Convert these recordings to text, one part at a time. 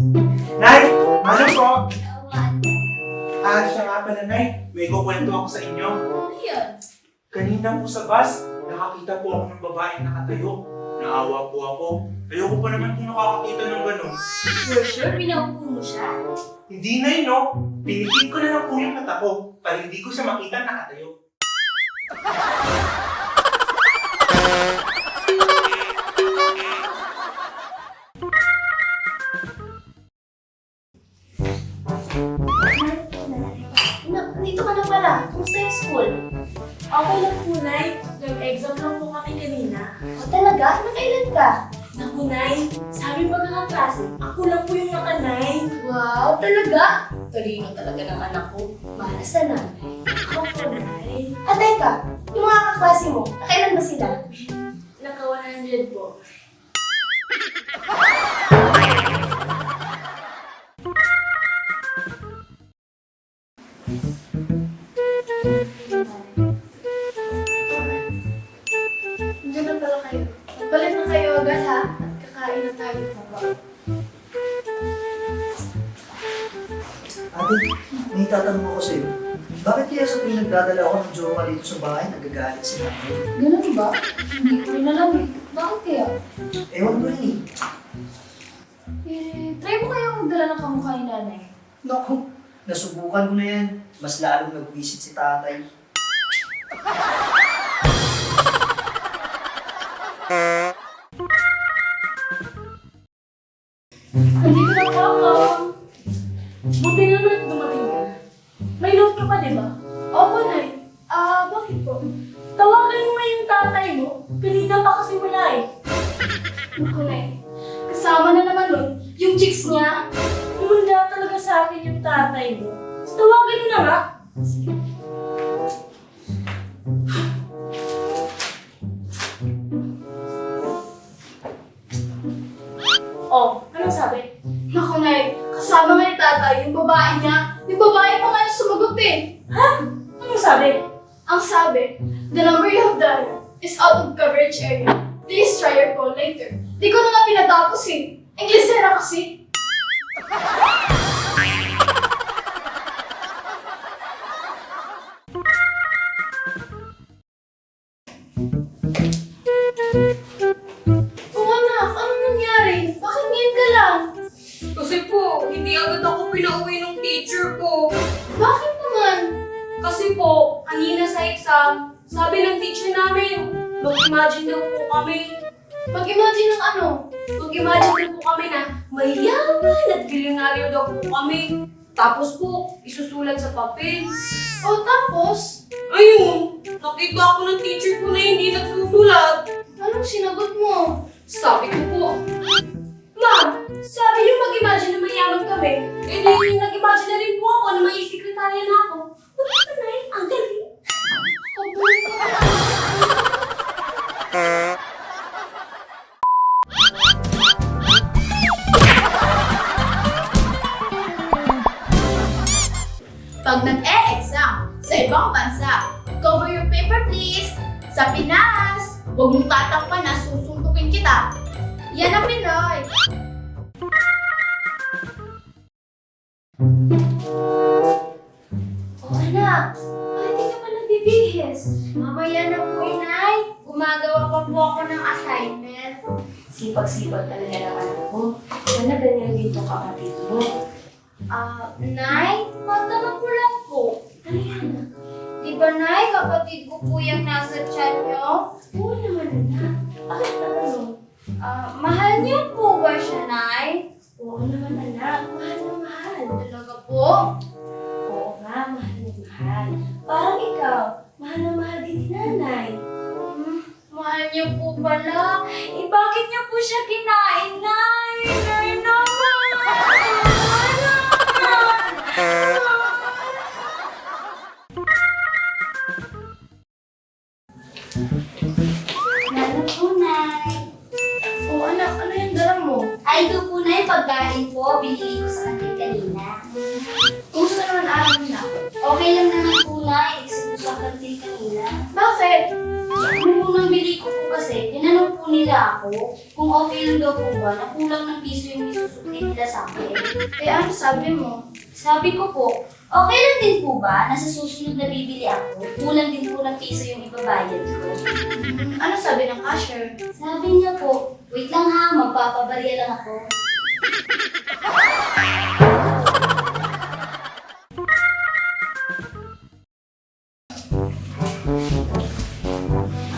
Nay! Ano po? Siya nga pala, Nay. May kukwento ako sa inyo. Ano yun? Kanina po sa bus, nakakita po ako ng babaeng nakatayo. Naawa po ako. Ayoko pa naman kung nakakakita ng gano'n. For sure, pinaupo mo siya. Hindi, Nay, no? Pinitin ko na lang po yung mata ko para hindi ko siya makita nakatayo. Nandito ka na pala. Kumusta yung school? Okay lang po, Nay. Nag-exam lang po kami kanina. O talaga? Nakailan ka? Naku, Nay. Sabi ba ng klase, ako lang po yung nakanay. Wow, talaga? Talino talaga ng anak ko. Malas na nanay. Ako po, Nay. At teka, yung mga kaklase mo, nakailan ba sila? Naka 100 po. Diyan na pala kayo. Magpalit na kayo agad ha? At kakain na tayo. Ate, may tatanong ako sa'yo. Bakit kaya sa tuwing nagdadala ako ng jowa dito sa bahay, nagagalit sila? Ganun ba? Hindi ko rin alam eh. Bakit kaya? Ewan ko rin eh. Try mo kayang magdala ng kamukha ni nanay. Naku, nasubukan ko na yan. Mas lalong nag-visit si tatay. Nandito na po ako. Buti naman dumating ka. May load ka pa, di ba? Opo, Nay. Bakit po? Tawagan mo yung tatay mo. Pinita pa kasi wala eh. Naku, Nay. Kasama na naman nun, yung chicks niya. Umanda talaga sa akin yung tatay mo. Tawagan mo na nga. Oh, anong sabi? Naku, Nay. Kasama nga ni tatay, yung babae niya. Yung babae pa nga yung sumagot eh. Ha? Anong sabi? Ang sabi, the number you have dialed is out of coverage area. Please try your call later. Di ko na nga pinatapos eh. Inglesera kasi. Oh anak, anong nangyari? Bakit ngayon ka lang? Kasi po, hindi agad ako pinauwi ng teacher ko. Bakit naman? Kasi po, kanina sa exam, sabi ng teacher namin, mag-imagine daw po kami. Mag-imagine ng ano? Mag-imagine daw po kami na mayaman at bilyonaryo daw po kami. Tapos po, isusulat sa papel. O tapos, Ayun, nakita ako ng teacher ko na hindi nagsusulat. anong sinagot mo? Sabi ko po, Ma'am, sabi niyo mag-imagine na mayaman kami. Eh di, nag-imagine na rin po ako na may sekretarya na ako. Bakit na ang galing? Pag nag-e-exam sa ibang bansa, cover your paper please. Sa Pinas, huwag mong tatakpan na susuntukin kita. Yan ang Pinoy. Oh anak, bakit di ka pa nagbibihis? Mamaya na po inay. Gumagawa pa po ako ng assignment. Sipag-sipag talaga ng anak ko. Sana ganyan dito kapatid mo. Nay, matanong ko lang po. Ano yan? Di ba, Nay, kapatid ko po yung nasa chat nyo? Oo naman, anak. Bakit natanong? Mahal niyo po ba siya, Nay? Oo naman, anak. Mahal na mahal. Talaga po? Oo nga, mahal na mahal. Parang ikaw, mahal na mahal din ni nanay. Mahal niyo po pala. Bakit niyo po siya kinain, Nay? Nay naman! Lalo po, Nay. Oh, anak, ano yung dala mo? Ay, ito po, Nay, pagkain po. Binili ko sa kanil kanina. Kumusta naman araw niya? Okay lang naman po, Nay. Gusto ko sa kanil kanina. Bakit? Nung unang bili ko po kasi, tinanong po nila ako kung okay lang daw po ba na kulang ng piso yung isusukli nila sa akin. Eh ano sabi mo? Sabi ko po, okay lang din po ba na sa susunod na bibili ako, kulang din po ng piso yung ibabayad ko? Ano sabi ng cashier? Sabi niya po, wait lang ha, magpapabarya lang ako.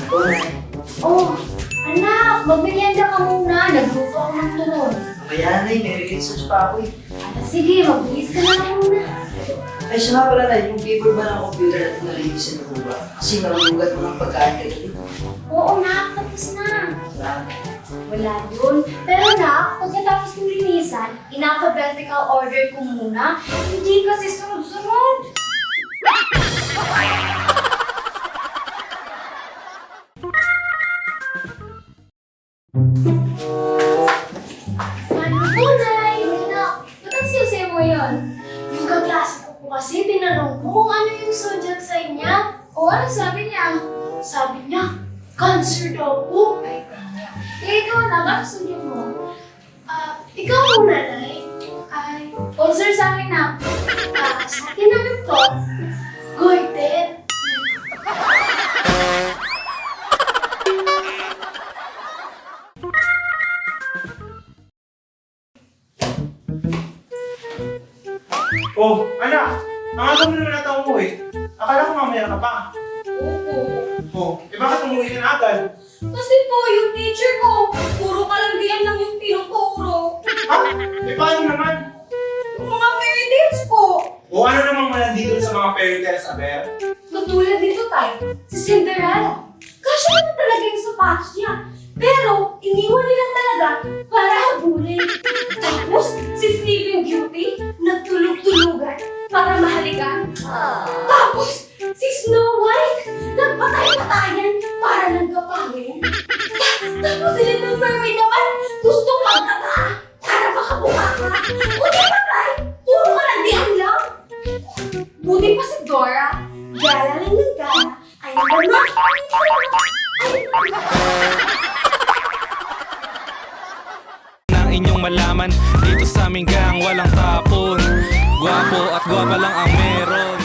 Ako na. Oh, anak, magmerienda ka muna. Nagluto ako ng turon. Kaya na may research pa ako eh. Sige, magbihis ka na lang muna. Ay, siya nga pala na, yung paper ba ng computer natin nalilisin mo ba? Kasi nalugat mo ng pagkain kayo. Oo na, tapos na. Wala yun. Pero na, pagkatapos ng linisan, in-alphabetical order ko muna. Hindi kasi sunod-sunod. Ano po, Nay? Ba't ang siya mo yun? Yung kaklase ko po kasi tinanong ko kung ano yung zodiac sign niya. O ano sabi niya? Sabi niya, Cancer daw po. Eh, ikaw na, bakit zodiac mo? Ikaw muna, Nay. Ay, sir sa akin na. Sa akin naman po, Goiter. Oh, anak! Ang aga mo naman nata umuwi. Akala ko mamaya ka pa. Opo. Oh, eh bakit umuwi ka na agad? Kasi po, yung teacher ko, puro kalandian lang yung tinuturo. Ha? Eh paano naman? Yung mga fairy tales po. O ano namang malandi doon sa mga fairy tales, Aber? Katulad dito tayo, si Cinderella. Kasya naman talaga yung sapatos niya. Pero, iniwan nila talaga para habulin. Tapos, si Sleeping Beauty, nagtulog-tulugan para mahalikan. Tapos, si Snow White, nagpatay-patayan para nagkapangin. Tapos, si Little Mermaid naman, gustong magkata para makabuka ka. Buti pa tayo, puro kalandian lang. Buti pa si Dora, gala lang ng gala. Ay, naman. Nang inyong malaman dito sa aming gang walang tapon. Gwapo at gwapa lang ang meron.